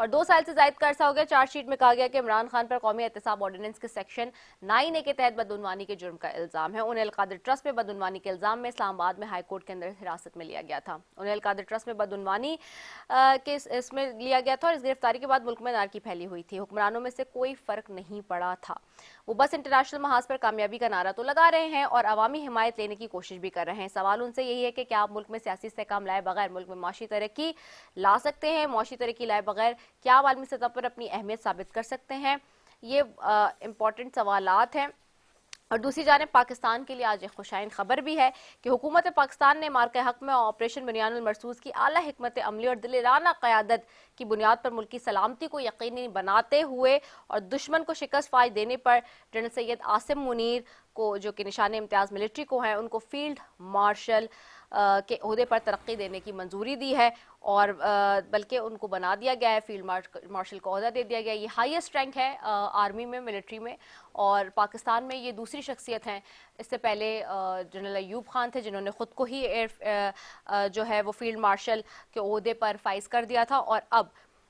اور 2 سال سے زائد کا عرصہ ہو گیا چارج شیٹ میں کہا گیا کہ عمران خان پر قومی احتساب آرڈیننس کے سیکشن 9A کے تحت بدعنوانی کے جرم کا الزام ہے. انہیں القادر ٹرسٹ میں بدعنوانی کے الزام میں اسلام آباد میں ہائی کورٹ کے اندر حراست میں لیا گیا تھا. انہیں القادر ٹرسٹ میں بدعنوانی کے اس میں لیا گیا تھا اور اس گرفتاری کے بعد ملک میں نارکی پھیلی ہوئی تھی. حکمرانوں میں سے کوئی فرق نہیں پڑا تھا. وہ بس انٹرنیشنل محاذ پر کامیابی کا نعرہ تو لگا رہے ہیں اور عوامی حمایت لینے کی کوشش بھی کر رہے ہیں. سوال ان سے یہی ہے کہ کیا آپ ملک میں سیاسی استحکام لائے بغیر ملک میں معاشی ترقی لا سکتے ہیں؟ معاشی ترقی لائے بغیر کیا آپ عالمی سطح پر اپنی اہمیت ثابت کر سکتے ہیں؟ یہ امپورٹنٹ سوالات ہیں. اور دوسری جانب پاکستان کے لیے آج ایک خوشائن خبر بھی ہے کہ حکومت پاکستان نے مارکہ حق میں آپریشن بنیان المرصوص کی اعلیٰ حکمت عملی اور دلیرانہ قیادت کی بنیاد پر ملکی سلامتی کو یقینی بناتے ہوئے اور دشمن کو شکست فائج دینے پر جنرل سید عاصم منیر کو جو کہ نشان امتیاز ملٹری کو ہیں ان کو فیلڈ مارشل کے عہدے پر ترقی دینے کی منظوری دی ہے اور بلکہ ان کو بنا دیا گیا ہے فیلڈ مارشل کا عہدہ دے دیا گیا. یہ ہائیسٹ رینک ہے آرمی میں ملٹری میں اور پاکستان میں یہ دوسری شخصیت ہیں. اس سے پہلے جنرل ایوب خان تھے جنہوں نے خود کو ہی جو ہے وہ فیلڈ مارشل کے عہدے پر فائز کر دیا تھا اور اب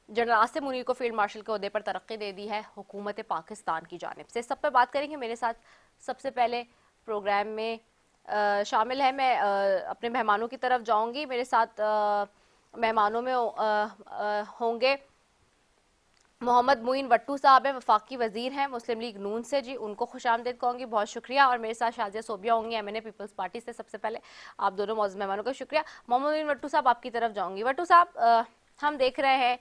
جنرل عاصم منیر کو فیلڈ مارشل کے عہدے پر ترقی دے دی ہے حکومت پاکستان کی جانب سے. سب پہ بات کریں گے. میرے ساتھ سب سے پہلے پروگرام میں شامل ہے. میں اپنے مہمانوں کی طرف جاؤں گی. میرے ساتھ مہمانوں میں ہوں گے محمد معین وٹو صاحب ہیں, وفاقی وزیر ہیں مسلم لیگ نون سے. جی ان کو خوش آمدید کہوں گی, بہت شکریہ. اور میرے ساتھ شازیہ صوبیہ ہوں گی MNA پیپلز پارٹی سے. سب سے پہلے آپ دونوں معزز مہمانوں کا شکریہ. محمد معین وٹو صاحب آپ کی طرف جاؤں گی. وٹو صاحب ہم دیکھ رہے ہیں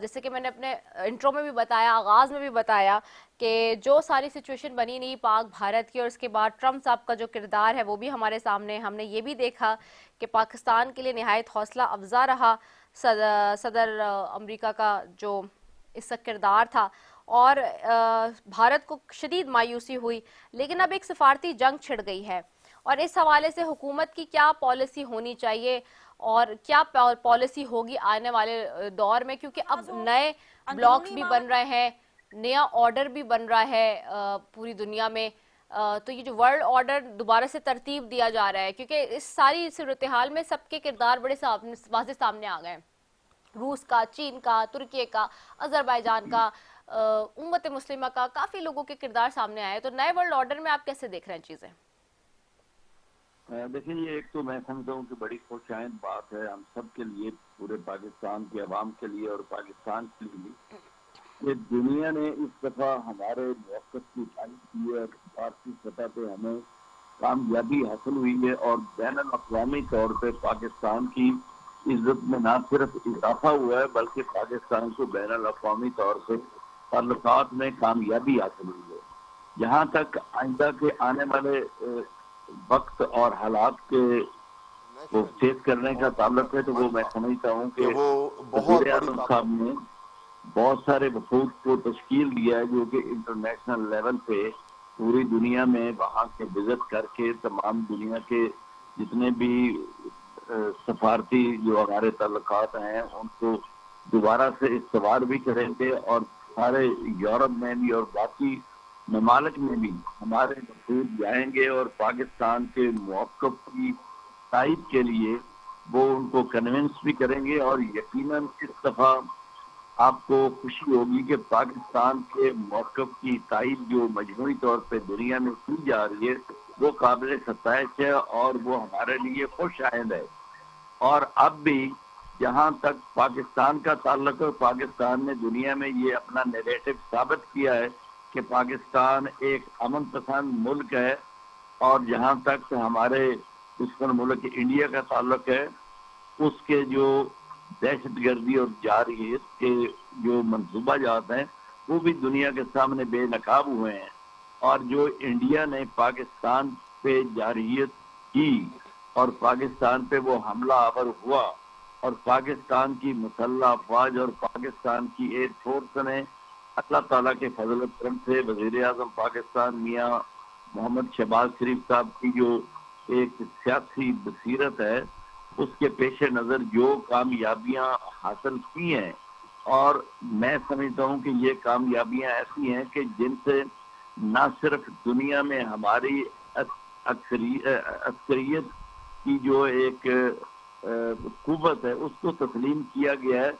جیسے کہ میں نے اپنے انٹرو میں بھی بتایا, آغاز میں بھی بتایا کہ جو ساری سچویشن بنی نہیں پاک بھارت کی اور اس کے بعد ٹرمپ صاحب کا جو کردار ہے وہ بھی ہمارے سامنے. ہم نے یہ بھی دیکھا کہ پاکستان کے لیے نہایت حوصلہ افزا رہا صدر امریکہ کا جو اس کا کردار تھا اور بھارت کو شدید مایوسی ہوئی. لیکن اب ایک سفارتی جنگ چھڑ گئی ہے اور اس حوالے سے حکومت کی کیا پالیسی ہونی چاہیے اور کیا پالیسی ہوگی آنے والے دور میں, کیونکہ اب نئے بلاکس بھی بن رہے ہیں, نیا آرڈر بھی بن رہا ہے پوری دنیا میں. تو یہ جو ورلڈ آرڈر دوبارہ سے ترتیب دیا جا رہا ہے کیونکہ اس ساری صورتحال میں سب کے کردار بڑے واضح سامنے آ گئے. روس کا, چین کا, ترکیے کا, آذربائیجان کا, امت مسلمہ کا, کافی لوگوں کے کردار سامنے آئے. تو نئے ورلڈ آرڈر میں آپ کیسے دیکھ رہے ہیں چیزیں؟ دیکھیں یہ ایک تو میں سمجھتا ہوں کہ بڑی خوشائند بات ہے ہم سب کے لیے, پورے پاکستان کے عوام کے لیے اور پاکستان کے لیے کہ دنیا نے اس دفعہ ہمارے موقف کی تعریف کی ہے. بھارتی سطح پہ ہمیں کامیابی حاصل ہوئی ہے اور بین الاقوامی طور پہ پاکستان کی عزت میں نہ صرف اضافہ ہوا ہے بلکہ پاکستان کو بین الاقوامی طور پہ تعلقات میں کامیابی حاصل ہوئی ہے. جہاں تک آئندہ کے آنے والے وقت اور حالات کے وہ فیس کرنے کا تعلق ہے تو وہ میں سمجھتا ہوں کہ وزیر اعظم صاحب نے بہت سارے وفود کو تشکیل دیا ہے جو کہ انٹرنیشنل لیول پہ پوری دنیا میں وہاں کے وزٹ کر کے تمام دنیا کے جتنے بھی سفارتی جو ہمارے تعلقات ہیں ان کو دوبارہ سے استوار بھی کریں گے اور سارے یورپ میں بھی اور باقی ممالک میں بھی ہمارے وفود جائیں گے اور پاکستان کے موقف کی تائید کے لیے وہ ان کو کنونس بھی کریں گے. اور یقیناً اس دفعہ آپ کو خوشی ہوگی کہ پاکستان کے موقف کی تائید جو مجموعی طور پہ دنیا میں کی جا رہی ہے وہ قابل ستائش ہے اور وہ ہمارے لیے خوش آئند ہے. اور اب بھی جہاں تک پاکستان کا تعلق ہے, پاکستان نے دنیا میں یہ اپنا نیریٹو ثابت کیا ہے کہ پاکستان ایک امن پسند ملک ہے. اور جہاں تک ہمارے دشمن ملک انڈیا کا تعلق ہے اس کے جو دہشت گردی اور جارحیت کے جو منصوبہ جات ہیں وہ بھی دنیا کے سامنے بے نقاب ہوئے ہیں. اور جو انڈیا نے پاکستان پہ جارحیت کی اور پاکستان پہ وہ حملہ آور ہوا اور پاکستان کی مسلح افواج اور پاکستان کی ایئر فورس نے اللہ تعالیٰ کے فضل و کرم سے وزیر اعظم پاکستان میاں محمد شہباز شریف صاحب کی جو ایک سیاسی بصیرت ہے اس کے پیش نظر جو کامیابیاں حاصل کی ہیں اور میں سمجھتا ہوں کہ یہ کامیابیاں ایسی ہیں کہ جن سے نہ صرف دنیا میں ہماری عسکریت کی جو ایک قوت ہے اس کو تسلیم کیا گیا ہے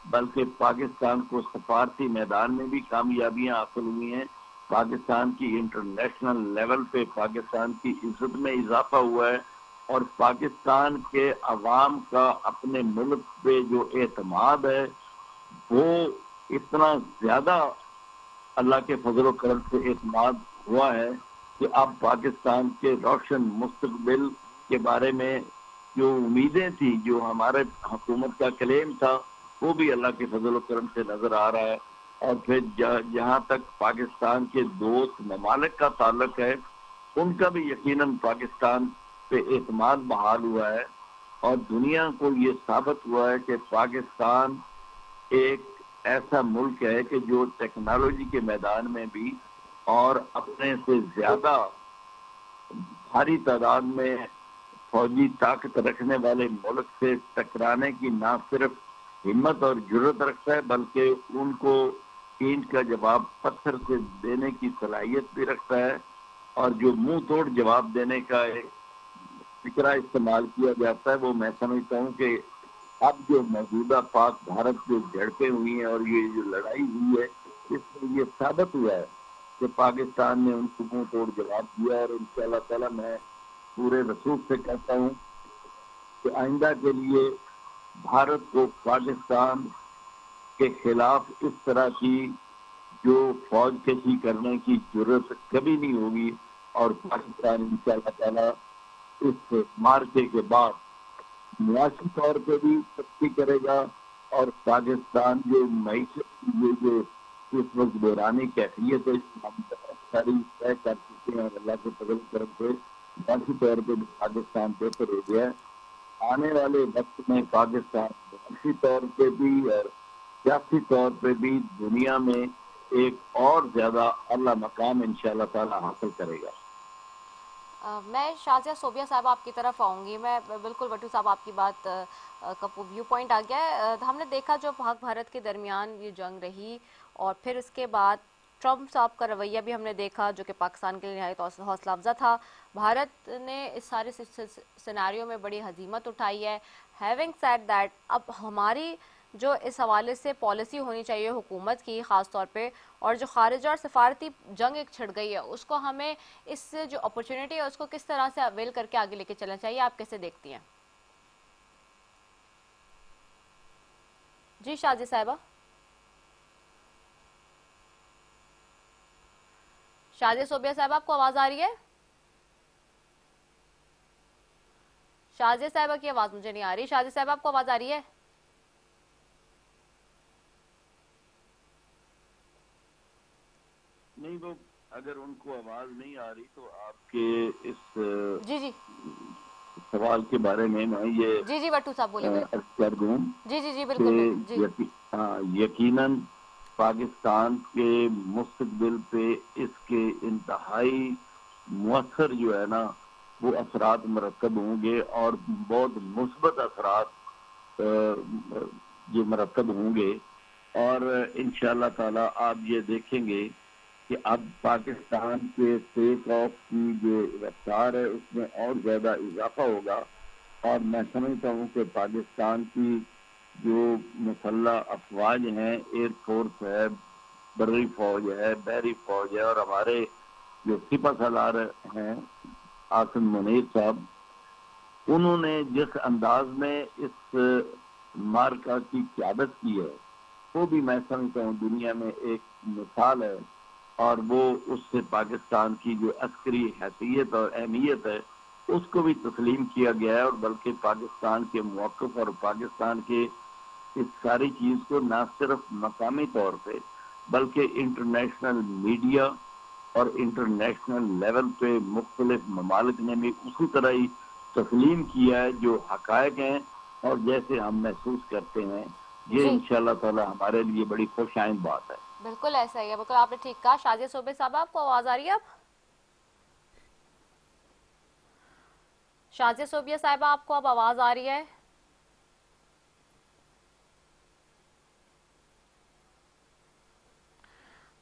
بلکہ پاکستان کو سفارتی میدان میں بھی کامیابیاں حاصل ہوئی ہیں. پاکستان کی انٹرنیشنل لیول پہ پاکستان کی عزت میں اضافہ ہوا ہے, اور پاکستان کے عوام کا اپنے ملک پہ جو اعتماد ہے وہ اتنا زیادہ اللہ کے فضل و کرم سے اعتماد ہوا ہے کہ اب پاکستان کے روشن مستقبل کے بارے میں جو امیدیں تھیں, جو ہمارے حکومت کا کلیم تھا, وہ بھی اللہ کے فضل و کرم سے نظر آ رہا ہے. اور پھر جہاں تک پاکستان کے دوست ممالک کا تعلق ہے, ان کا بھی یقیناً پاکستان پہ اعتماد بحال ہوا ہے, اور دنیا کو یہ ثابت ہوا ہے کہ پاکستان ایک ایسا ملک ہے کہ جو ٹیکنالوجی کے میدان میں بھی اور اپنے سے زیادہ بھاری تعداد میں فوجی طاقت رکھنے والے ملک سے ٹکرانے کی نہ صرف ہمت اور جرت رکھتا ہے, بلکہ ان کو اینٹ کا جواب پتھر سے دینے کی صلاحیت بھی رکھتا ہے. اور جو منہ توڑ جواب دینے کا ایک فکرہ استعمال کیا جاتا ہے, وہ میں سمجھتا ہوں کہ اب جو موجودہ پاک بھارت جو جھڑپیں ہوئی ہیں اور یہ جو لڑائی ہوئی ہے, اس میں یہ ثابت ہوا ہے کہ پاکستان نے ان کو منہ توڑ جواب دیا. اور انشاءاللہ تعالی میں پورے رسوخ سے کہتا ہوں کہ آئندہ کے لیے بھارت کو پاکستان کے خلاف اس طرح کی جو فوج کشی کرنے کی ضرورت کبھی نہیں ہوگی, اور پاکستان انشاءاللہ تعالی اس مارکے کے بعد معاشی طور پہ بھی ترقی کرے گا, اور پاکستان جو معیشت یہ جو اس وقت بحرانی کیفیت ہے, ہم بہت ساری طے کر چکے ہیں, اور اللہ کے فضل کرم سے معاشی طور پہ بھی پاکستان بہتر ہو گیا ہے. آنے والے وقت میں پاکستان معاشی طور پہ بھی اور سیاسی طور پہ بھی دنیا میں ایک اور زیادہ اعلیٰ مقام انشاءاللہ تعالی حاصل کرے گا. میں شازیہ صوبیہ صاحب آپ کی طرف آؤں گی. میں بالکل بٹو صاحب آپ کی بات کا ویو پوائنٹ آ گیا ہے. ہم نے دیکھا جو پاک بھارت کے درمیان یہ جنگ رہی, اور پھر اس کے بعد ٹرمپ صاحب کا رویہ بھی ہم نے دیکھا جو کہ پاکستان کے لیے نہایت حوصلہ افزا تھا. بھارت نے اس سارے سیناریو میں بڑی ہزیمت اٹھائی ہے. ہیونگ سیڈ دیٹ, اب ہماری جو اس حوالے سے پالیسی ہونی چاہیے حکومت کی خاص طور پہ, اور جو خارجہ اور سفارتی جنگ ایک چھڑ گئی ہے, اس کو ہمیں اس سے جو اپرچونٹی ہے اس کو کس طرح سے اویل کر کے آگے لے کے چلنا چاہیے, آپ کیسے دیکھتی ہیں؟ جی شازیہ صاحبہ. شازیہ صوبیہ صاحبہ آپ کو آواز آ رہی ہے؟ شازیہ صاحبہ کی آواز مجھے نہیں آ رہی. شازیہ صاحبہ آپ کو آواز آ رہی ہے؟ نہیں, وہ اگر ان کو آواز نہیں آ رہی تو آپ کے اس جی جی سوال کے بارے میں یہ جی جی بٹو صاحب بولیے. کر دوں جی جی جی بالکل جی. یقیناً پاکستان کے مستقبل پہ اس کے انتہائی مؤثر جو ہے نا وہ اثرات مرتب ہوں گے, اور بہت مثبت اثرات جو مرتب ہوں گے. اور انشاءاللہ تعالی آپ یہ دیکھیں گے کہ اب پاکستان کے ٹیک آف کی جو رفتار ہے اس میں اور زیادہ اضافہ ہوگا, اور میں سمجھتا ہوں کہ پاکستان کی جو مسلح افواج ہیں, ایئر فورس ہے, بری فوج ہے, بحری فوج ہے, اور ہمارے جو سپہ سالار ہیں عاصم منیر صاحب, انہوں نے جس انداز میں اس مارکا کی قیادت کی ہے وہ بھی میں سمجھتا ہوں دنیا میں ایک مثال ہے, اور وہ اس سے پاکستان کی جو عسکری حیثیت اور اہمیت ہے اس کو بھی تسلیم کیا گیا ہے. اور بلکہ پاکستان کے موقف اور پاکستان کے اس ساری چیز کو نہ صرف مقامی طور پہ بلکہ انٹرنیشنل میڈیا اور انٹرنیشنل لیول پہ مختلف ممالک نے بھی اسی طرح ہی تسلیم کیا ہے جو حقائق ہیں اور جیسے ہم محسوس کرتے ہیں. یہ انشاءاللہ تعالی ہمارے لیے بڑی خوش آئند بات ہے. بالکل ایسا ہی ہے, بالکل آپ نے ٹھیک کہا. شازیہ صوبیہ صاحب آپ کو آواز آ رہی ہے؟ اب شازیہ صوبیہ صاحبہ آپ کو اب آواز آ رہی ہے؟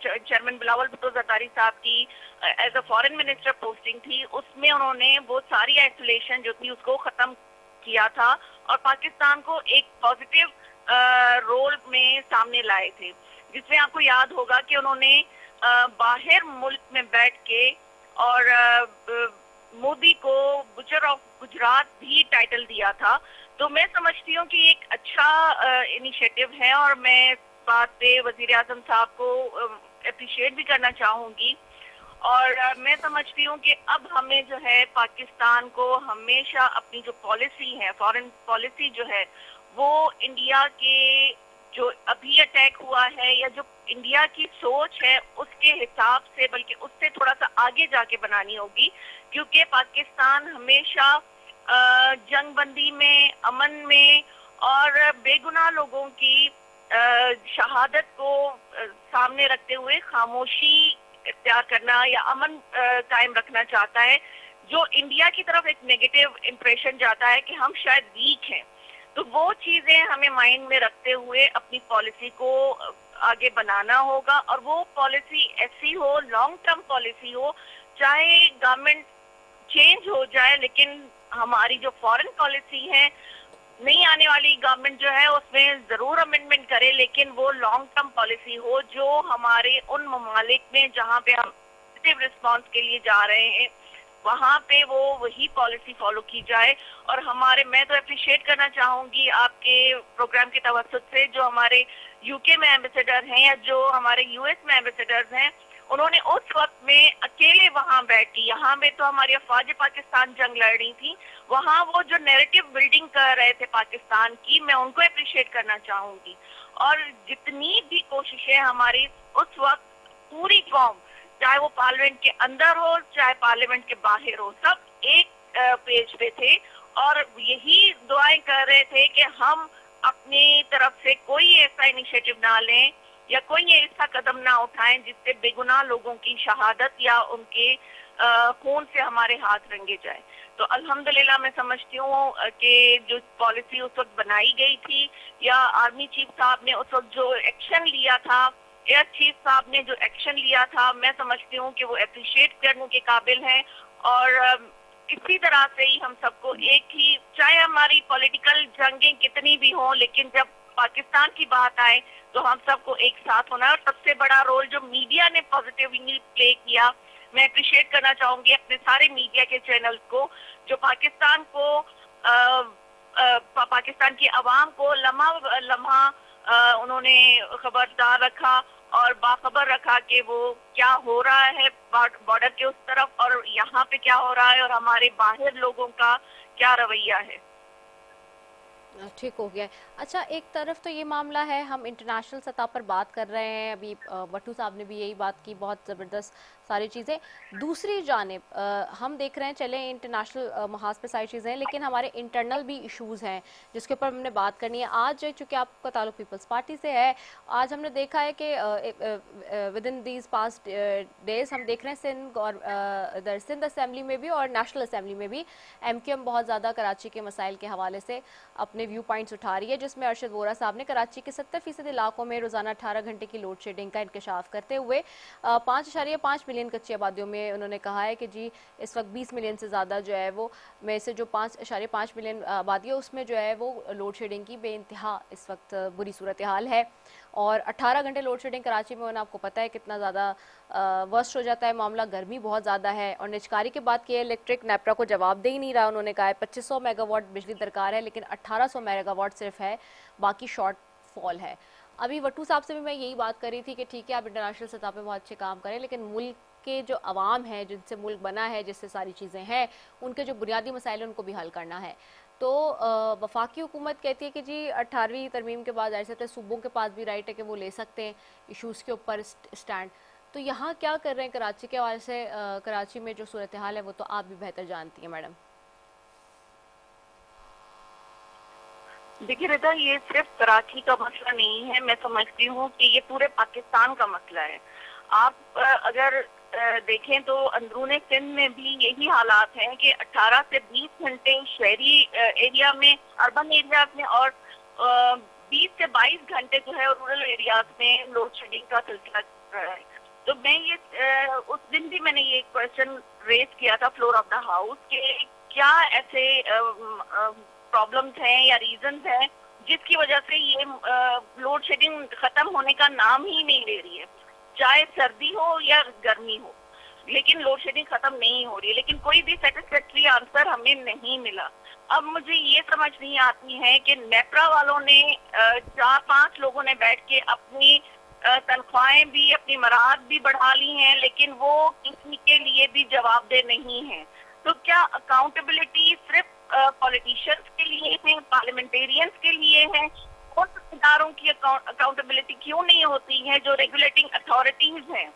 چیئرمین بلاول بھٹو زرداری صاحب کی as a foreign minister posting تھی، اس میں انہوں نے وہ ساری آئسولیشن جو تھی اس کو ختم کیا تھا اور پاکستان کو ایک پازیٹیو رول میں سامنے لائے تھے، جس میں آپ کو یاد ہوگا کہ انہوں نے باہر ملک میں بیٹھ کے اور مودی کو بچر آف گجرات بھی ٹائٹل دیا تھا. تو میں سمجھتی ہوں کہ ایک اچھا انیشیٹو ہے اور میں اس بات پہ وزیر اعظم صاحب کو اپریشیٹ بھی کرنا چاہوں گی. اور میں سمجھتی ہوں کہ اب ہمیں جو ہے پاکستان کو ہمیشہ اپنی جو پالیسی ہے، فارن پالیسی جو ہے، وہ انڈیا کے جو ابھی اٹیک ہوا ہے یا جو انڈیا کی سوچ ہے اس کے حساب سے، بلکہ اس سے تھوڑا سا آگے جا کے بنانی ہوگی، کیونکہ پاکستان ہمیشہ جنگ بندی میں، امن میں اور بے گناہ لوگوں کی شہادت کو سامنے رکھتے ہوئے خاموشی اختیار کرنا یا امن قائم رکھنا چاہتا ہے، جو انڈیا کی طرف ایک نیگیٹو امپریشن جاتا ہے کہ ہم شاید ویک ہیں. تو وہ چیزیں ہمیں مائنڈ میں رکھتے ہوئے اپنی پالیسی کو آگے بنانا ہوگا، اور وہ پالیسی ایسی ہو، لانگ ٹرم پالیسی ہو، چاہے گورنمنٹ چینج ہو جائے، لیکن ہماری جو فارن پالیسی ہے، نہیں آنے والی گورنمنٹ جو ہے اس میں ضرور امینڈمنٹ کرے، لیکن وہ لانگ ٹرم پالیسی ہو جو ہمارے ان ممالک میں جہاں پہ ہم پازیٹیو رسپانس کے لیے جا رہے ہیں وہاں پہ وہ وہی پالیسی فالو کی جائے. اور میں تو اپریشیٹ کرنا چاہوں گی آپ کے پروگرام کے توسط سے جو ہمارے یو کے میں ایمبیسیڈر ہیں یا جو ہمارے یو ایس میں ایمبیسیڈرز ہیں، انہوں نے اس وقت میں اکیلے وہاں بیٹھی، یہاں میں تو ہماری افواج پاکستان جنگ لڑ رہی تھی، وہاں وہ جو نیریٹو بلڈنگ کر رہے تھے پاکستان کی، میں ان کو اپریشیٹ کرنا چاہوں گی. اور جتنی بھی کوششیں ہماری اس وقت پوری قوم، چاہے وہ پارلیمنٹ کے اندر ہو چاہے پارلیمنٹ کے باہر ہو، سب ایک پیج پہ تھے اور یہی دعائیں کر رہے تھے کہ ہم اپنی طرف سے کوئی ایسا انیشیٹو نہ لیں یا کوئی ایسا قدم نہ اٹھائیں جس سے بے گناہ لوگوں کی شہادت یا ان کے خون سے ہمارے ہاتھ رنگے جائیں. تو الحمدللہ میں سمجھتی ہوں کہ جو پالیسی اس وقت بنائی گئی تھی یا آرمی چیف صاحب نے اس وقت جو ایکشن لیا تھا، ایئر چیف صاحب نے جو ایکشن لیا تھا، میں سمجھتی ہوں کہ وہ اپریشیٹ کرنے کے قابل ہیں. اور اسی طرح سے ہی ہم سب کو ایک ہی، چاہے ہماری پولیٹیکل جنگیں کتنی بھی ہوں، لیکن جب پاکستان کی بات آئے تو ہم سب کو ایک ساتھ ہونا ہے. اور سب سے بڑا رول جو میڈیا نے پازیٹیولی پلے کیا، میں اپریشیٹ کرنا چاہوں گی اپنے سارے میڈیا کے چینلز کو جو پاکستان کو پاکستان کی عوام کو لمحہ لمحہ انہوں نے خبردار رکھا اور باخبر رکھا کہ وہ کیا ہو رہا ہے بارڈر کے اس طرف اور یہاں پہ کیا ہو رہا ہے اور ہمارے باہر لوگوں کا کیا رویہ ہے. ٹھیک ہو گیا. اچھا، ایک طرف تو یہ معاملہ ہے، ہم انٹرنیشنل سطح پر بات کر رہے ہیں، ابھی بٹو صاحب نے بھی یہی بات کی، بہت زبردست ساری چیزیں. دوسری جانب ہم دیکھ رہے ہیں، چلیں انٹرنیشنل محاذ پہ ساری چیزیں ہیں، لیکن ہمارے انٹرنل بھی ایشوز ہیں جس کے اوپر ہم نے بات کرنی ہے. آج چونکہ آپ کا تعلق پیپلز پارٹی سے ہے، آج ہم نے دیکھا ہے کہ with in these past days ہم دیکھ رہے ہیں سندھ اور ادھر سندھ اسمبلی میں بھی اور نیشنل اسمبلی میں بھی ایم کیو ایم بہت زیادہ کراچی کے مسائل کے حوالے سے اپنے ویو پوائنٹس اٹھا رہی ہے، جس میں ارشد وورا صاحب نے کراچی کے 70% علاقوں میں روزانہ 18 گھنٹے کی لوڈ شیڈنگ کا انکشاف کرتے ہوئے 5.5 ملین کچی آبادیوں میں انہوں نے کہا ہے کہ جی اس وقت 20 ملین سے زیادہ جو ہے وہ میں سے جو 5.5 ملین آبادی ہے اس میں جو ہے وہ لوڈ شیڈنگ کی بے انتہا اس وقت بری صورتحال ہے. اور 18 گھنٹے لوڈ شیڈنگ کراچی میں ہونا آپ کو پتہ ہے کتنا زیادہ ورسٹ ہو جاتا ہے معاملہ. گرمی بہت زیادہ ہے اور نجکاری کی بات کی ہے، الیکٹرک نیپرا کو جواب دے ہی نہیں رہا. انہوں نے کہا ہے 2500 میگا واٹ بجلی درکار ہے لیکن 1800 میگا واٹ صرف ہے، باقی شارٹ فال ہے. ابھی وٹو صاحب سے بھی میں یہی بات کر رہی تھی کہ ٹھیک ہے آپ انٹرنیشنل سطح پہ بہت اچھے کام کریں، لیکن ملک کے جو عوام ہے جن سے ملک بنا ہے، جس سے ساری چیزیں ہیں، ان کے جو بنیادی مسائل ہیں ان کو بھی حل کرنا ہے. تو وفاقی حکومت کہتی ہے کہ جی 18ویں ترمیم کے بعد ایسے صوبوں کے پاس بھی رائٹ ہے کہ وہ لے سکتے ہیں ایشوز کے اوپر اسٹینڈ. تو یہاں کیا کر رہے ہیں کراچی کے حوالے سے؟ کراچی میں جو صورتحال ہے وہ تو آپ بھی بہتر جانتی ہیں میڈم. دیکھیے رضا، یہ صرف کراچی کا مسئلہ نہیں ہے، میں سمجھتی ہوں کہ یہ پورے پاکستان کا مسئلہ ہے. آپ اگر دیکھیں تو اندرون سندھ میں بھی یہی حالات ہیں کہ 18 سے 20 گھنٹے شہری ایریا میں، اربن ایریاز میں، اور 20 سے 22 گھنٹے جو ہے رورل ایریاز میں لوڈ شیڈنگ کا سلسلہ چل رہا ہے. تو میں یہ اس دن بھی میں نے یہ کوشچن ریز کیا تھا فلور آف دا ہاؤس کہ کیا ایسے پرابلمس ہیں یا ریزنز ہیں جس کی وجہ سے یہ لوڈ شیڈنگ ختم ہونے کا نام ہی نہیں لے رہی ہے، چاہے سردی ہو یا گرمی ہو، لیکن لوڈ شیڈنگ ختم نہیں ہو رہی ہے، لیکن کوئی بھی سیٹسفیکٹری آنسر ہمیں نہیں ملا۔ اب مجھے یہ سمجھ نہیں آتی ہے کہ نیپرا والوں نے 4-5 لوگوں نے بیٹھ کے اپنی تنخواہیں بھی، اپنی مراحت بھی بڑھا لی ہیں، لیکن وہ کسی کے لیے بھی جواب دہ نہیں ہیں۔ تو کیا اکاؤنٹیبلٹی صرف پولیٹیشینس کے لیے ہیں، پارلیمنٹیرینس کے لیے ہیں؟ ان اداروں کی اکاؤنٹیبلٹی کیوں نہیں ہوتی ہے جو ریگولیٹنگ اتھارٹیز ہیں،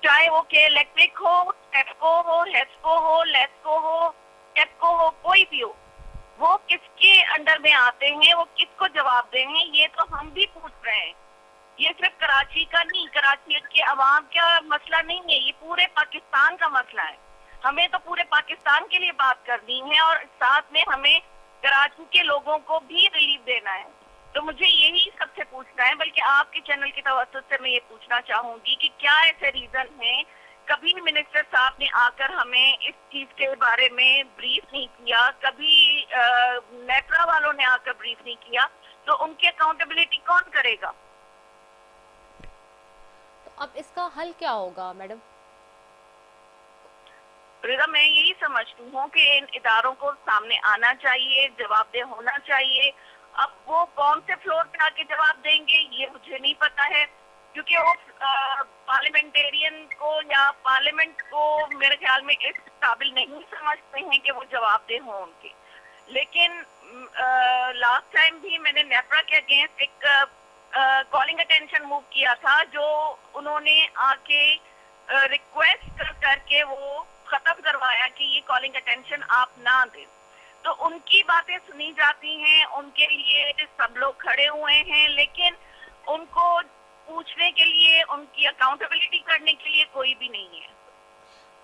چاہے وہ کہ الیکٹرک ہو، ٹیپکو ہو، ہیسکو ہو، لیسکو ہو، ٹیپکو ہو، کوئی بھی ہو، وہ کس کے انڈر میں آتے ہیں، وہ کس کو جواب دیں ہیں؟ یہ تو ہم بھی پوچھ رہے ہیں۔ یہ صرف کراچی کا نہیں، کراچی کے عوام کا مسئلہ نہیں ہے، یہ پورے پاکستان کا مسئلہ ہے۔ ہمیں تو پورے پاکستان کے لیے بات کرنی ہے اور ساتھ میں ہمیں کراچی کے لوگوں کو بھی ریلیف دینا ہے۔ تو مجھے یہی سب سے پوچھنا ہے، بلکہ آپ کے چینل کی توسط سے میں یہ پوچھنا چاہوں گی کہ کیا ایسے ریزن ہیں؟ کبھی منسٹر صاحب نے آ کر ہمیں اس چیز کے بارے میں بریف نہیں کیا، کبھی نیپرا والوں نے آ کر بریف نہیں کیا، تو ان کی اکاؤنٹیبلٹی کون کرے گا؟ اب اس کا حل کیا ہوگا میڈم؟ رضا، میں یہی سمجھتی ہوں کہ ان اداروں کو سامنے آنا چاہیے، جواب دہ ہونا چاہیے۔ اب وہ کون سے فلور پہ آ کے جواب دیں گے یہ مجھے نہیں پتا ہے، کیونکہ وہ پارلیمنٹیرین کو یا پارلیمنٹ کو میرے خیال میں اس قابل نہیں سمجھتے ہیں کہ وہ جواب دہ ہوں ان کے۔ لیکن لاسٹ ٹائم بھی میں نے نیپرا کے اگینسٹ ایک کالنگ اٹینشن موو کیا تھا، جو انہوں نے آ کے ریکویسٹ کر کے وہ ختم کروایا کہ یہ کالنگ اٹینشن آپ نہ دیں۔ تو ان کی باتیں سنی جاتی ہیں، ان کے لیے سب لوگ کھڑے ہوئے ہیں، لیکن ان کو پوچھنے کے لیے، ان کی اکاؤنٹیبلٹی کرنے کے لیے کوئی بھی نہیں ہے۔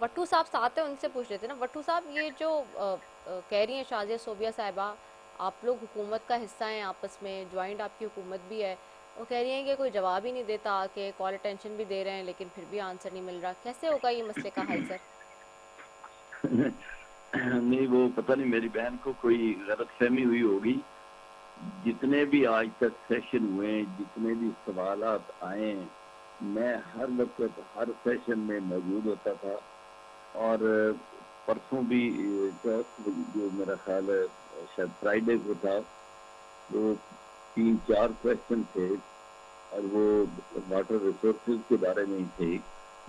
وٹو صاحب ساتھ ہیں، ان سے پوچھ لیتے نا۔ وٹو صاحب، یہ جو کہہ رہی ہیں شازیہ صوبیہ صاحبہ، آپ لوگ حکومت کا حصہ ہیں، آپس میں جوائنٹ آپ کی حکومت بھی ہے، وہ کہہ رہی ہیں کہ کوئی جواب ہی نہیں دیتا، کہ کال اٹینشن بھی دے رہے ہیں لیکن پھر بھی آنسر نہیں مل رہا، کیسے ہوگا یہ مسئلے کا حل سر؟ نہیں، وہ پتہ نہیں میری بہن کو کوئی غلط فہمی ہوئی ہوگی۔ جتنے بھی آج تک سیشن ہوئے، جتنے بھی سوالات آئے، میں ہر وقت ہر سیشن میں موجود ہوتا تھا، اور پرسوں بھی جو میرا خیال ہے شاید فرائیڈے کو تھا، وہ 3-4 کویشچن تھے اور وہ واٹر ریسورسز کے بارے میں ہی تھے۔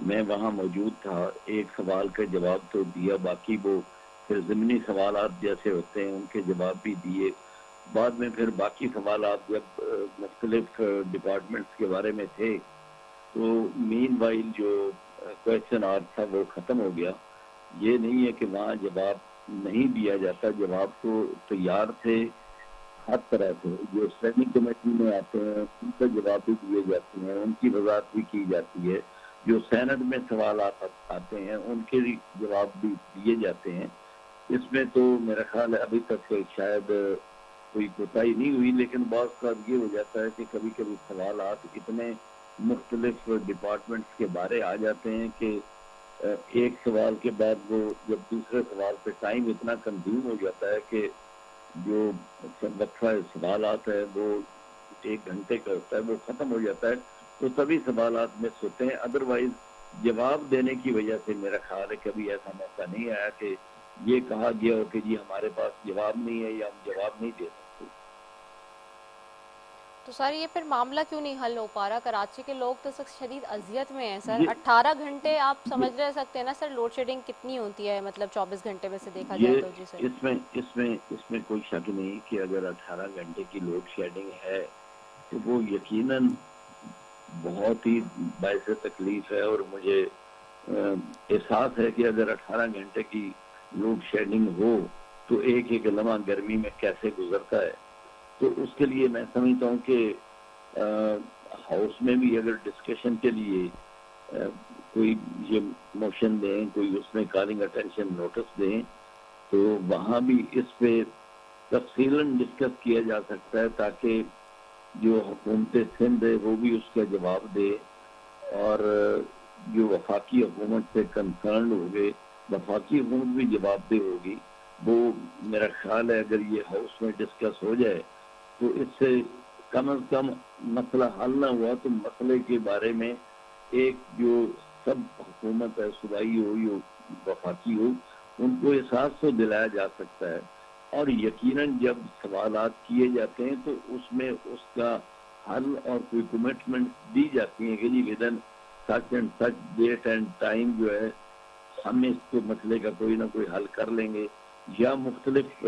میں وہاں موجود تھا، ایک سوال کا جواب تو دیا، باقی وہ پھر ضمنی سوالات جیسے ہوتے ہیں ان کے جواب بھی دیے۔ بعد میں پھر باقی سوالات جب مختلف ڈپارٹمنٹس کے بارے میں تھے تو مین وائل جو کویشچن آر تھا وہ ختم ہو گیا۔ یہ نہیں ہے کہ وہاں جواب نہیں دیا جاتا، جواب تو تیار تھے ہر طرح سے۔ جو اسٹینڈنگ کمیٹی میں آتے ہیں ان کا جواب بھی دیے جاتے ہیں، ان کی وضاحت بھی کی جاتی ہے۔ جو سینٹ میں سوالات آتے ہیں ان کے جواب بھی دیے جاتے ہیں۔ اس میں تو میرا خیال ہے ابھی تک شاید کوئی کوتاہی نہیں ہوئی، لیکن بعض کا یہ ہو جاتا ہے کہ کبھی کبھی سوالات اتنے مختلف ڈپارٹمنٹس کے بارے آ جاتے ہیں کہ ایک سوال کے بعد وہ جب دوسرے سوال پہ ٹائم اتنا کنزیوم ہو جاتا ہے کہ جو وقفہ سوالات ہے وہ 1 گھنٹے کا ہوتا ہے، وہ ختم ہو جاتا ہے، تو تبھی سوالات مس ہوتے ہیں۔ ادروائز جواب دینے کی وجہ سے میرا خیال ہے کبھی ایسا موقع نہیں آیا کہ یہ کہا گیا ہو کہ جی ہمارے پاس جواب نہیں ہے یا ہم جواب نہیں دے سکتے۔ تو سر یہ پھر معاملہ کیوں نہیں حل ہو پا رہا؟ کراچی کے لوگ تو سخت شدید اذیت میں ہیں سر۔ 18 گھنٹے آپ سمجھ رہ سکتے ہیں نا سر لوڈ شیڈنگ کتنی ہوتی ہے، مطلب 24 گھنٹے میں سے دیکھا جائے تو۔ جی سر، اس میں کوئی شک نہیں کہ اگر 18 گھنٹے کی لوڈ شیڈنگ ہے تو وہ یقیناً بہت ہی باعث تکلیف ہے، اور مجھے احساس ہے کہ اگر 18 گھنٹے کی لوڈ شیڈنگ ہو تو ایک ایک لمحہ گرمی میں کیسے گزرتا ہے۔ تو اس کے لیے میں سمجھتا ہوں کہ ہاؤس میں بھی اگر ڈسکشن کے لیے کوئی یہ موشن دیں، کوئی اس میں کالنگ اٹینشن نوٹس دیں، تو وہاں بھی اس پہ تفصیلاً ڈسکس کیا جا سکتا ہے تاکہ جو حکومت سندھ ہے وہ بھی اس کا جواب دے، اور جو وفاقی حکومت سے کنسرن ہوگے، وفاقی حکومت بھی جواب دہ ہوگی. وہ میرا خیال ہے اگر یہ ہاؤس میں ڈسکس ہو جائے تو اس سے کم از کم مسئلہ حل نہ ہوا تو مسئلے کے بارے میں ایک جو سب حکومت ہے، صوبائی ہو یا وفاقی ہو، ان کو احساس تو دلایا جا سکتا ہے. اور یقیناً جب سوالات کیے جاتے ہیں تو اس میں اس کا حل اور کوئی کمٹمنٹ دی جاتی ہیں کہ جی within such and such date and time جو ہے ہم اس کے مسئلے کا کوئی نہ کوئی حل کر لیں گے، یا مختلف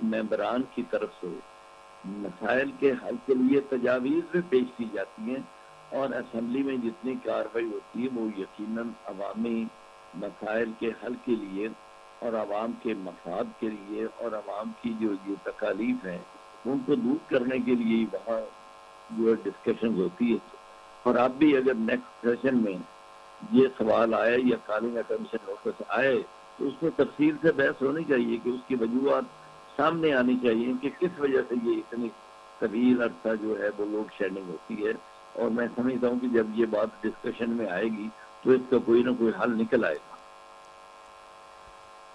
ممبران کی طرف سے مسائل کے حل کے لیے تجاویز بھی پیش کی جاتی ہیں. اور اسمبلی میں جتنی کارروائی ہوتی ہے وہ یقیناً عوامی مسائل کے حل کے لیے اور عوام کے مفاد کے لیے اور عوام کی جو یہ تکالیف ہیں ان کو دور کرنے کے لیے وہاں جو ہے ڈسکشن ہوتی ہے. اور اب بھی اگر نیکسٹ سیشن میں یہ سوال آئے یا کالنگ اٹینشن نوٹس آئے تو اس میں تفصیل سے بحث ہونی چاہیے کہ اس کی وجوہات سامنے آنی چاہیے کہ کس وجہ سے یہ اتنی طویل عرصہ جو ہے وہ لوڈ شیڈنگ ہوتی ہے. اور میں سمجھتا ہوں کہ جب یہ بات ڈسکشن میں آئے گی تو اس کا کوئی نہ کوئی حل نکل آئے گا.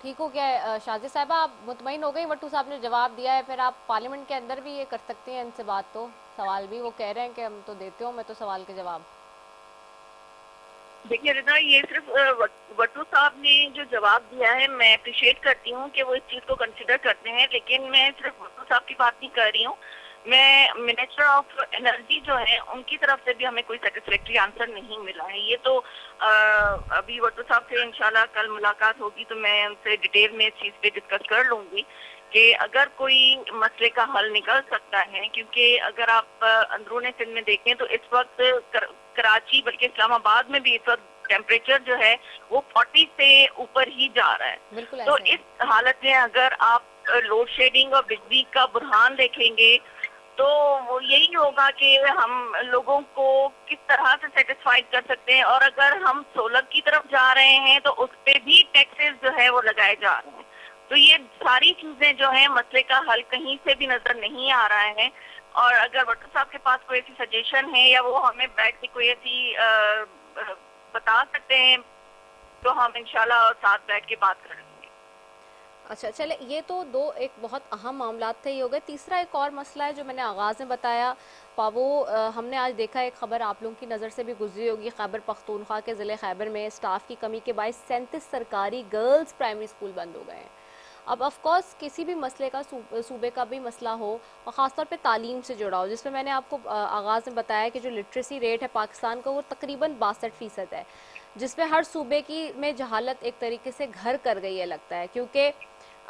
ٹھیک ہو گیا شازیہ صاحبہ، آپ مطمئن ہو گئی؟ وٹو صاحب نے جواب دیا ہے، پھر آپ پارلیمنٹ کے اندر بھی یہ کر سکتی ہیں ان سے بات. تو سوال بھی وہ کہہ رہے ہیں کہ ہم تو دیتے ہوں میں تو سوال کے جواب. دیکھیے رضا، یہ صرف وٹو صاحب نے جو جواب دیا ہے میں اپریشیٹ کرتی ہوں کہ وہ اس چیز کو کنسیڈر کرتے ہیں، لیکن میں صرف وٹو صاحب کی بات نہیں کر رہی ہوں. میں منسٹر آف انرجی جو ہے ان کی طرف سے بھی ہمیں کوئی سیٹسفیکٹری آنسر نہیں ملا ہے. یہ تو ابھی وٹو صاحب سے انشاءاللہ کل ملاقات ہوگی تو میں ان سے ڈیٹیل میں اس چیز پہ ڈسکس کر لوں گی کہ اگر کوئی مسئلے کا حل نکل سکتا ہے. کیونکہ اگر آپ اندرون سندھ میں دیکھیں تو اس وقت کراچی بلکہ اسلام آباد میں بھی اس وقت ٹیمپریچر جو ہے وہ 40 سے اوپر ہی جا رہا ہے. تو اس حالت میں اگر آپ لوڈ شیڈنگ اور بجلی کا بحران دیکھیں گے تو وہ یہی ہوگا کہ ہم لوگوں کو کس طرح سے سیٹسفائیڈ کر سکتے ہیں. اور اگر ہم سولر کی طرف جا رہے ہیں تو اس پہ بھی ٹیکسز جو ہے وہ لگائے جا رہے ہیں. تو یہ ساری چیزیں جو ہیں مسئلے کا حل کہیں سے بھی نظر نہیں آ رہا ہے. اور اگر وٹو صاحب کے پاس کوئی ایسی سجیشن ہے یا وہ ہمیں بیٹھ کے کوئی ایسی بتا سکتے ہیں تو ہم انشاءاللہ ساتھ بیٹھ کے بات کریں گے. اچھا چلے، یہ تو دو ایک بہت اہم معاملات تھے. یہ ہو گئے. تیسرا ایک اور مسئلہ ہے جو میں نے آغاز میں بتایا، وہ ہم نے آج دیکھا ایک خبر آپ لوگوں کی نظر سے بھی گزری ہوگی. خیبر پختونخوا کے ضلع خیبر میں اسٹاف کی کمی کے باعث 37 سرکاری گرلز پرائمری اسکول بند ہو گئے ہیں. اب آف کورس کسی بھی مسئلے کا صوبے کا بھی مسئلہ ہو اور خاص طور پہ تعلیم سے جڑا ہو، جس میں نے آپ کو آغاز میں بتایا کہ جو لٹریسی ریٹ ہے پاکستان کا وہ تقریباً 62% ہے، جس میں ہر صوبے کی میں جہالت ایک طریقے سے گھر کر گئی ہے لگتا ہے. کیونکہ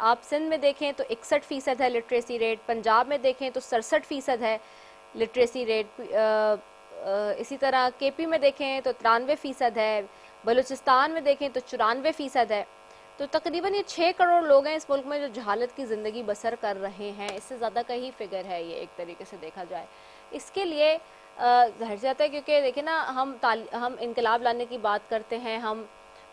آپ سندھ میں دیکھیں تو 61% ہے لٹریسی ریٹ، پنجاب میں دیکھیں تو 67% ہے لٹریسی ریٹ، اسی طرح کے پی میں دیکھیں تو 93% ہے، بلوچستان میں دیکھیں تو 94% ہے. تو تقریباً یہ 6 کروڑ لوگ ہیں اس ملک میں جو جہالت کی زندگی بسر کر رہے ہیں. اس سے زیادہ کا ہی فگر ہے یہ ایک طریقے سے دیکھا جائے. اس کے لیے ظاہر جاتا ہے کیونکہ دیکھیں نا، ہم انقلاب لانے کی بات کرتے ہیں، ہم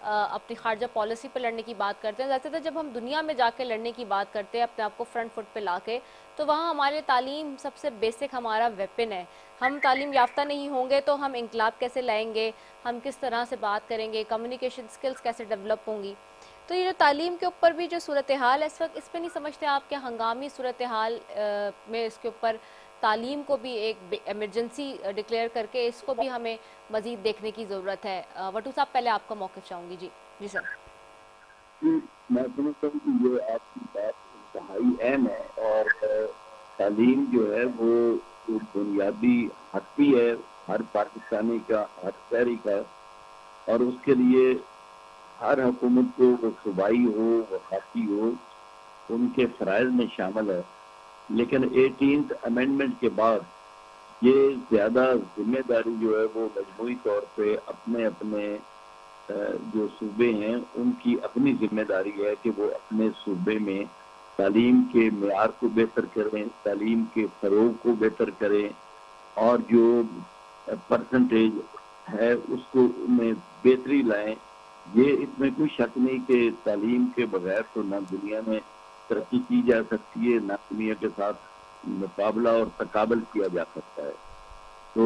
اپنی خارجہ پالیسی پہ لڑنے کی بات کرتے ہیں. زیادہ تر جب ہم دنیا میں جا کے لڑنے کی بات کرتے ہیں اپنے آپ کو فرنٹ فٹ پہ لا کے، تو وہاں ہمارے تعلیم سب سے بیسک ہمارا ویپن ہے. ہم تعلیم یافتہ نہیں ہوں گے تو ہم انقلاب کیسے لائیں گے، ہم کس طرح سے بات کریں گے، کمیونیکیشن سکلز کیسے ڈیولپ ہوں گی. تو یہ جو تعلیم کے اوپر بھی جو صورتحال ہے اس وقت، اس پہ نہیں سمجھتے آپ کہ ہنگامی صورتحال میں اس کے اوپر تعلیم کو بھی ایک ایمرجنسی ڈکلیئر کر کے اس کو بھی ہمیں مزید دیکھنے کی ضرورت ہے. وٹو صاحب پہلے آپ کا موقف چاہوں گی. جی سر. میں سمجھتا ہوں کہ یہ آپ کی بات انتہائی اہم ہے، اور تعلیم جو ہے وہ ایک بنیادی حق بھی ہے ہر پاکستانی کا، ہر شہری کا. اور اس کے لیے ہر حکومت کو، وہ صوبائی ہو وفاقی ہو، ان کے فرائض میں شامل ہے. لیکن 18th امینڈمنٹ کے بعد یہ زیادہ ذمہ داری جو ہے وہ مجموعی طور پہ اپنے اپنے جو صوبے ہیں ان کی اپنی ذمہ داری ہے کہ وہ اپنے صوبے میں تعلیم کے معیار کو بہتر کریں، تعلیم کے فروغ کو بہتر کریں، اور جو پرسنٹیج ہے اس کو میں بہتری لائیں. یہ اس میں کوئی شک نہیں کہ تعلیم کے بغیر تو نہ دنیا میں ترقی کی جا سکتی ہے، نہ دنیا کے ساتھ مقابلہ اور تقابل کیا جا سکتا ہے. تو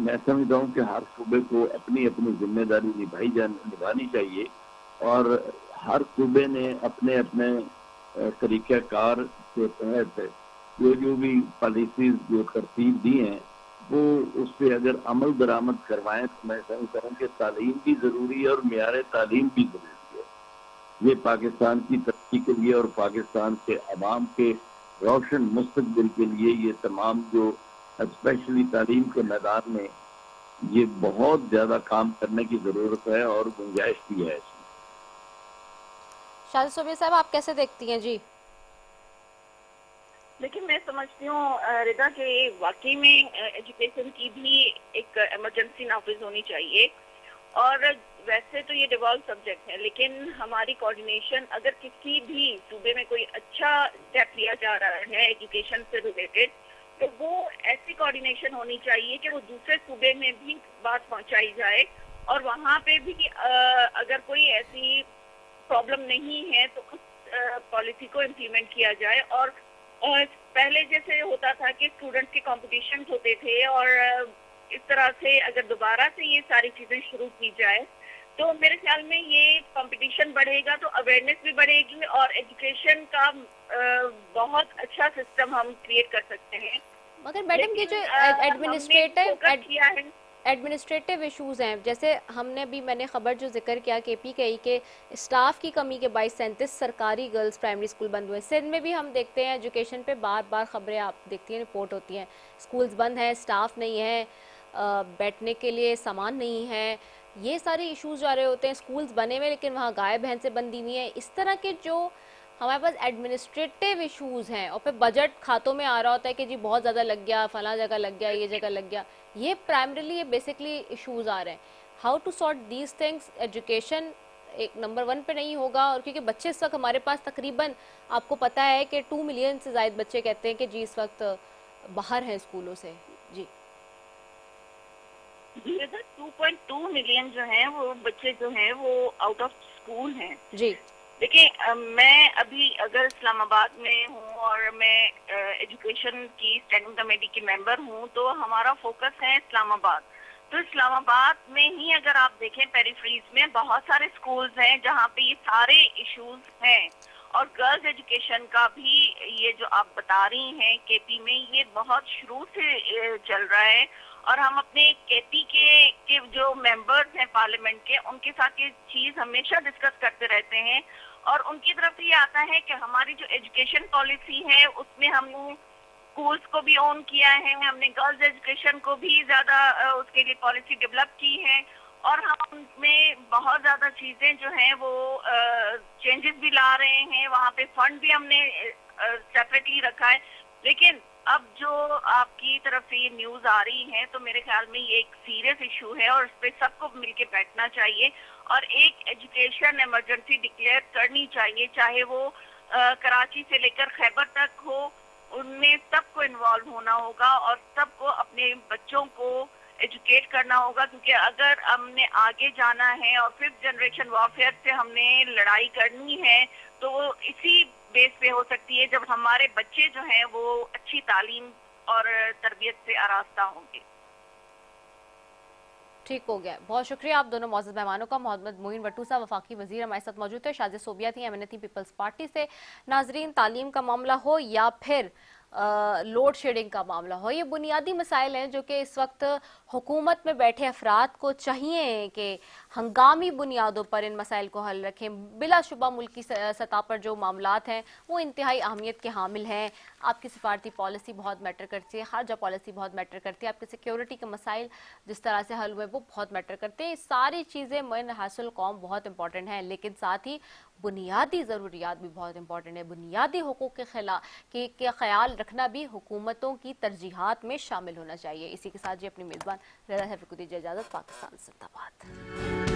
میں سمجھتا ہوں کہ ہر صوبے کو اپنی اپنی ذمہ داری نبھانی چاہیے، اور ہر صوبے نے اپنے اپنے طریقہ کار کے تحت جو بھی پالیسیز جو ترتیب دی ہیں وہ اس پہ اگر عمل درآمد کروائیں تو میں سمجھتا ہوں کہ تعلیم بھی ضروری ہے اور معیار تعلیم بھی ضروری ہے۔ یہ پاکستان کی ترقی کے لیے اور پاکستان کے عوام کے روشن مستقبل کے لیے یہ تمام جو اسپیشلی تعلیم کے میدان میں یہ بہت زیادہ کام کرنے کی ضرورت ہے اور گنجائش بھی ہے اس میں۔ شاہد صوبیہ صاحب آپ کیسے دیکھتی ہیں؟ جی لیکن میں سمجھتی ہوں رضا کہ واقعی میں ایجوکیشن کی بھی ایک ایمرجنسی نافذ ہونی چاہیے، اور ویسے تو یہ ڈیوالو سبجیکٹ ہے، لیکن ہماری کوارڈینیشن اگر کسی بھی صوبے میں کوئی اچھا اسٹیپ لیا جا رہا ہے ایجوکیشن سے ریلیٹڈ تو وہ ایسی کوارڈینیشن ہونی چاہیے کہ وہ دوسرے صوبے میں بھی بات پہنچائی جائے، اور وہاں پہ بھی اگر کوئی ایسی پرابلم نہیں ہے تو اس پالیسی کو امپلیمنٹ کیا جائے۔ اور پہلے جیسے ہوتا تھا کہ اسٹوڈنٹ کے کمپٹیشن ہوتے تھے، اور اس طرح سے اگر دوبارہ سے یہ ساری چیزیں شروع کی جائے تو میرے خیال میں یہ کمپٹیشن بڑھے گا تو اویئرنیس بھی بڑھے گی، اور ایجوکیشن کا بہت اچھا سسٹم ہم کریٹ کر سکتے ہیں۔ مگر میڈم یہ جو ایڈمنسٹریٹو ایشوز ہیں، جیسے ہم نے بھی میں نے خبر جو ذکر کیا کے پی کہی کہ اسٹاف کی کمی کے باعث 37 سرکاری گرلز پرائمری اسکول بند ہوئے۔ سندھ میں بھی ہم دیکھتے ہیں ایجوکیشن پہ بار بار خبریں آپ دیکھتی ہیں، رپورٹ ہوتی ہیں، اسکولز بند ہیں، اسٹاف نہیں ہے، بیٹھنے کے لیے سامان نہیں ہے، یہ سارے ایشوز جا رہے ہوتے ہیں۔ اسکولز بنے ہوئے لیکن وہاں گائے بھینسیں بندی ہوئی ہیں۔ اس طرح کے جو ہمارے پاس ایڈمنسٹریٹو ایشوز ہیں، اور پھر بجٹ کھاتوں میں آ رہا ہوتا ہے کہ جی بہت زیادہ لگ گیا، فلاں جگہ لگ گیا، یہ جگہ لگ گیا، یہ پرائمریلی یہ بیسکلی ایشوز آ رہے ہیں۔ How to sort these things? Education ایک نمبر 1 پہ نہیں ہوگا، اور کیونکہ بچے اس وقت ہمارے پاس تقریباً آپ کو پتہ ہے کہ 2 ملین سے زائد بچے کہتے ہیں کہ جی اس وقت باہر ہیں اسکولوں سے۔ جی 2.2 ملین جو ہیں وہ بچے جو ہیں وہ آؤٹ آف اسکول ہیں۔ جی دیکھیں میں ابھی اگر اسلام آباد میں ہوں اور میں ایجوکیشن کی اسٹینڈنگ کمیٹی کی ممبر ہوں تو ہمارا فوکس ہے اسلام آباد۔ تو اسلام آباد میں ہی اگر آپ دیکھیں پیریفریز میں بہت سارے اسکولز ہیں جہاں پہ یہ سارے ایشوز ہیں، اور گرلز ایجوکیشن کا بھی یہ جو آپ بتا رہی ہیں کے پی میں یہ بہت شروع سے چل رہا ہے، اور ہم اپنے کے پی کے جو ممبرز ہیں پارلیمنٹ کے ان کے ساتھ یہ چیز ہمیشہ ڈسکس کرتے رہتے ہیں، اور ان کی طرف یہ آتا ہے کہ ہماری جو ایجوکیشن پالیسی ہے اس میں ہم نے اسکولس کو بھی اون کیا ہے، ہم نے گرلز ایجوکیشن کو بھی زیادہ اس کے لیے پالیسی ڈیولپ کی ہے، اور ہم میں بہت زیادہ چیزیں جو ہیں وہ چینجز بھی لا رہے ہیں، وہاں پہ فنڈ بھی ہم نے سیپریٹلی رکھا ہے۔ لیکن اب جو آپ کی طرف سے یہ نیوز آ رہی ہے تو میرے خیال میں یہ ایک سیریس ایشو ہے، اور اس پہ سب کو مل کے بیٹھنا چاہیے، اور ایک ایجوکیشن ایمرجنسی ڈکلیئر کرنی چاہیے، چاہے وہ کراچی سے لے کر خیبر تک ہو، ان میں سب کو انوالو ہونا ہوگا اور سب کو اپنے بچوں کو ایجوکیٹ کرنا ہوگا، کیونکہ اگر ہم نے آگے جانا ہے اور 5th جنریشن وارفیئر سے ہم نے لڑائی کرنی ہے تو وہ اسی بیس پہ ہو سکتی ہے جب ہمارے بچے جو ہیں وہ اچھی تعلیم اور تربیت سے آراستہ ہوں گے۔ ٹھیک ہو گیا، بہت شکریہ آپ دونوں معزز مہمانوں کا۔ محمد معین بٹو صاحب وفاقی وزیر ہمارے ساتھ موجود تھے، شاہد صوبیہ تھی MNA پیپلز پارٹی سے۔ ناظرین، تعلیم کا معاملہ ہو یا پھر لوڈ شیڈنگ کا معاملہ ہو، یہ بنیادی مسائل ہیں جو کہ اس وقت حکومت میں بیٹھے افراد کو چاہیے کہ ہنگامی بنیادوں پر ان مسائل کو حل رکھیں۔ بلا شبہ ملکی سطح پر جو معاملات ہیں وہ انتہائی اہمیت کے حامل ہیں۔ آپ کی سفارتی پالیسی بہت میٹر کرتی ہے، خارجہ پالیسی بہت میٹر کرتی ہے، آپ کے سیکیورٹی کے مسائل جس طرح سے حل ہوئے وہ بہت میٹر کرتے ہیں۔ یہ ساری چیزیں من حاصل قوم بہت امپورٹنٹ ہیں، لیکن ساتھ ہی بنیادی ضروریات بھی بہت امپورٹنٹ ہے۔ بنیادی حقوق کے خیال رکھنا بھی حکومتوں کی ترجیحات میں شامل ہونا چاہیے۔ اسی کے ساتھ اپنی میزبان رضا سیفی کو دیجیے اجازت۔ پاکستان زندہ باد۔